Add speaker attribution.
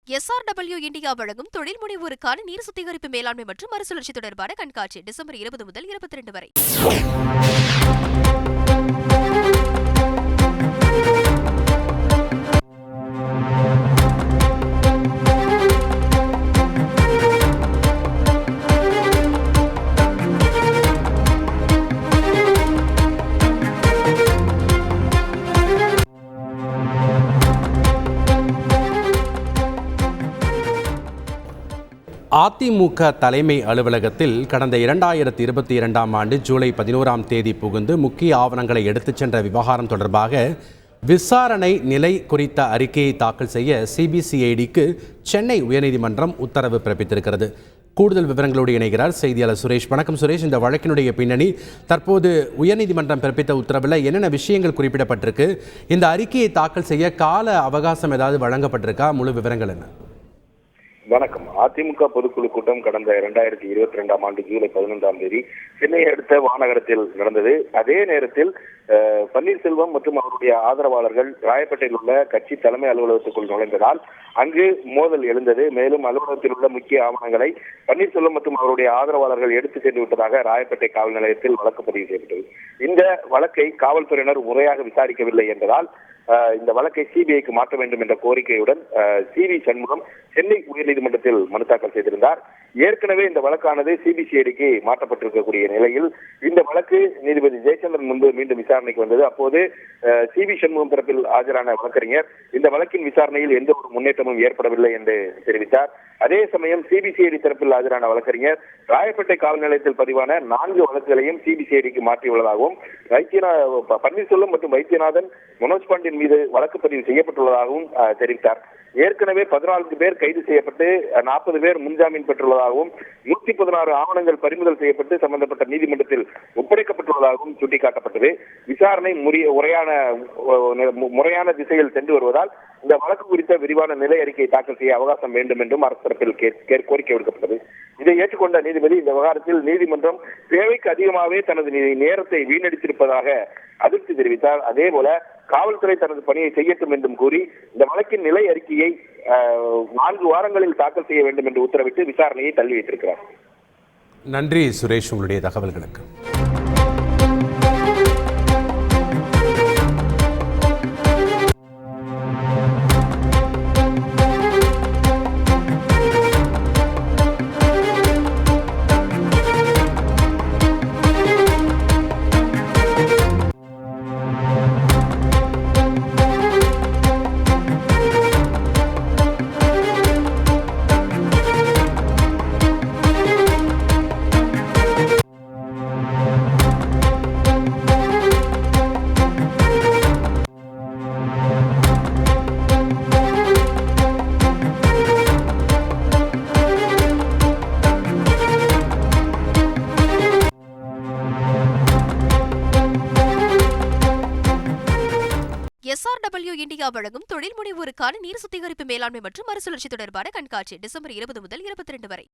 Speaker 1: SRW India வழங்கும் தொழில் முனைவோருக்கான நீர் சுத்திகரிப்பு மேலாண்மை மற்றும் மறுசுழற்சி தொடர்பான கண்காட்சி டிசம்பர் 20 முதல் 22 வரை.
Speaker 2: அதிமுக தலைமை அலுவலகத்தில் கடந்த 2022ஆம் ஆண்டு ஜூலை 11ஆம் தேதி புகுந்து முக்கிய ஆவணங்களை எடுத்துச் சென்ற விவகாரம் தொடர்பாக விசாரணை நிலை குறித்த அறிக்கையை தாக்கல் செய்ய சிபிசிஐடிக்கு சென்னை உயர்நீதிமன்றம் உத்தரவு பிறப்பித்திருக்கிறது. கூடுதல் விவரங்களோடு இணைகிறார் செய்தியாளர் சுரேஷ். வணக்கம் சுரேஷ். இந்த வழக்கினுடைய பின்னணி, தற்போது உயர்நீதிமன்றம் பிறப்பித்த உத்தரவில் என்னென்ன விஷயங்கள் குறிப்பிடப்பட்டிருக்கு, இந்த அறிக்கையை தாக்கல் செய்ய கால அவகாசம் ஏதாவது வழங்கப்பட்டிருக்கா, முழு விவரங்கள் என்ன?
Speaker 3: வணக்கம். அதிமுக பொதுக்குழு கூட்டம் கடந்த 2022ஆம் ஆண்டு ஜூலை 11ஆம் தேதி சென்னையை அடுத்த வானகரத்தில் நடந்தது. அதே நேரத்தில் பன்னீர்செல்வம் மற்றும் அவருடைய ஆதரவாளர்கள் ராயப்பேட்டையில் உள்ள கட்சி தலைமை அலுவலகத்துக்குள் நுழைந்ததால் அங்கு மோதல் எழுந்தது. மேலும் அலுவலகத்தில் உள்ள முக்கிய ஆவணங்களை பன்னீர்செல்வம் மற்றும் அவருடைய ஆதரவாளர்கள் எடுத்து சென்று விட்டதாக ராயப்பேட்டை காவல் நிலையத்தில் வழக்கு பதிவு செய்யப்பட்டது. இந்த வழக்கை காவல்துறையினர் முறையாக விசாரிக்கவில்லை என்பதால் இந்த வழக்கை சிபிஐக்கு மாற்ற வேண்டும் என்ற கோரிக்கையுடன் சி.வி. சண்முகம் சென்னை உயர்நீதிமன்றத்தில் மனு தாக்கல் செய்திருந்தார். ஏற்கனவே இந்த வழக்கானது சிபிசிஐடிக்கு மாற்றப்பட்டிருக்கக்கூடிய நிலையில் இந்த வழக்கு நீதிபதி ஜெயச்சந்திரன் முன்பு மீண்டும் விசாரணைக்கு வந்தது. அப்போது சி.வி. சண்முகம் தரப்பில் ஆஜரான வழக்கறிஞர் இந்த வழக்கின் விசாரணையில் எந்த ஒரு முன்னேற்றமும் ஏற்படவில்லை என்று தெரிவித்தார். அதே சமயம் சிபிசிஐடி தரப்பில் ஆஜரான வழக்கறிஞர் ராயப்பேட்டை காவல் நிலையத்தில் பதிவான 4 வழக்குகளையும் சிபிசிஐடிக்கு மாற்றியுள்ளதாகவும் பன்னீர்செல்வம் மற்றும் வைத்தியநாதன், மனோஜ் பாண்டியன் மீது வழக்கு பதிவு செய்யப்பட்டுள்ளதாகவும் தெரிவித்தார். ஏற்கனவே 14 பேர் கைது செய்யப்பட்டு 40 பேர் முன்ஜாமீன் பெற்றுள்ளதாகவும் 116 ஆவணங்கள் பறிமுதல் செய்யப்பட்டு சம்பந்தப்பட்ட நீதிமன்றத்தில் ஒப்படைக்கப்பட்டுள்ளதாகவும் சுட்டிக்காட்டப்பட்டது. விசாரணை முறையான திசையில் சென்று வருவதால் இந்த வழக்கு குறித்த விரிவான நிலை அறிக்கையை தாக்கல் செய்ய அவகாசம் வேண்டும் என்றும் அரசு தரப்பில் கோரிக்கை விடுக்கப்பட்டது. இதை ஏற்றுக்கொண்ட நீதிபதி இந்த விவகாரத்தில் நீதிமன்றம் தேவைக்கு அதிகமாகவே தனது நேரத்தை வீணடித்திருப்பதாக அதிருப்தி தெரிவித்தார். அதேபோல காவல்துறை தனது பணியை செய்யட்டும் என்றும் கூறி இந்த வழக்கின் நிலை அறிக்கையை 4 வாரங்களில் தாக்கல் செய்ய வேண்டும் என்று உத்தரவிட்டு விசாரணையை தள்ளி வைத்திருக்கிறார்.
Speaker 2: நன்றி சுரேஷ், உங்களுடைய தகவல்களுக்கு.
Speaker 1: SRW இந்தியா வழங்கும் தொழில் முனைவோருக்கான நீர் சுத்திகரிப்பு மேலாண்மை மற்றும் மறுசுழற்சி தொடர்பான கண்காட்சி டிசம்பர் 20 முதல் 22 வரை.